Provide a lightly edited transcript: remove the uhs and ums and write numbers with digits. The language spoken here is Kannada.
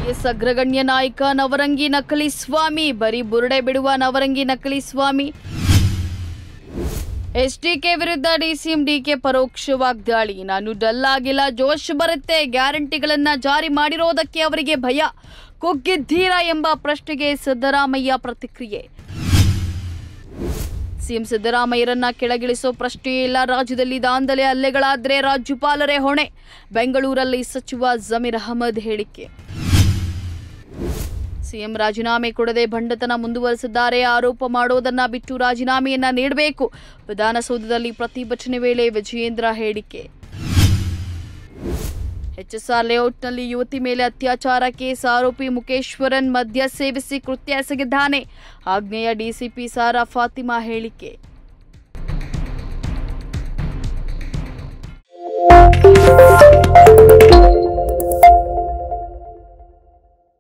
ಜೆಡಿಎಸ್ ಅಗ್ರಗಣ್ಯ ನಾಯಕ ನವರಂಗಿ ನಕಲಿ ಸ್ವಾಮಿ ಬರೀ ಬುರುಡೆ ಬಿಡುವ ನವರಂಗಿ ನಕಲಿ ಸ್ವಾಮಿ. ಎಸ್ಡಿಕೆ ವಿರುದ್ಧ ಡಿಸಿಎಂ ಡಿಕೆ ಪರೋಕ್ಷ ವಾಗ್ದಾಳಿ. ನಾನು ಡಲ್ ಆಗಿಲ್ಲ, ಜೋಶ್ ಬರುತ್ತೆ. ಗ್ಯಾರಂಟಿಗಳನ್ನ ಜಾರಿ ಮಾಡಿರೋದಕ್ಕೆ ಅವರಿಗೆ ಭಯ. ಕುಗ್ಗಿದ್ದೀರಾ ಎಂಬ ಪ್ರಶ್ನೆಗೆ ಸಿದ್ದರಾಮಯ್ಯ ಪ್ರತಿಕ್ರಿಯೆ. ಸಿಎಂ ಸಿದ್ದರಾಮಯ್ಯರನ್ನ ಕೆಳಗಿಳಿಸೋ ಪ್ರಶ್ನೆಯೇ ಇಲ್ಲ. ರಾಜ್ಯದಲ್ಲಿ ದಾಂಧಲೆ ಹಲ್ಲೆಗಳಾದ್ರೆ ರಾಜ್ಯಪಾಲರೇ ಹೊಣೆ. ಬೆಂಗಳೂರಲ್ಲಿ ಸಚಿವ ಜಮೀರ್ ಅಹಮದ್ ಹೇಳಿಕೆ. ಸಿಎಂ ರಾಜೀನಾಮೆ ಕೊಡದೆ ಭಂಡತನ ಮುಂದುವರೆಸಿದ್ದಾರೆ. ಆರೋಪ ಮಾಡೋದನ್ನ ಬಿಟ್ಟು ರಾಜೀನಾಮೆಯನ್ನ ನೀಡಬೇಕು. ವಿಧಾನಸೌಧದಲ್ಲಿ ಪ್ರತಿಭಟನೆ ವೇಳೆ ವಿಜಯೇಂದ್ರ ಹೇಳಿಕೆ. ಎಚ್ಎಸ್ಆರ್ ಲೇಔಟ್ನಲ್ಲಿ ಯುವತಿ ಮೇಲೆ ಅತ್ಯಾಚಾರ ಕೇಸ್. ಆರೋಪಿ ಮುಖೇಶ್ವರನ್ ಮದ್ಯ ಸೇವಿಸಿ ಕೃತ್ಯ ಎಸಗಿದ್ದಾನೆ. ಆಗ್ನೇಯ ಡಿಸಿಪಿ ಸಾರಾ ಫಾತಿಮಾ ಹೇಳಿಕೆ.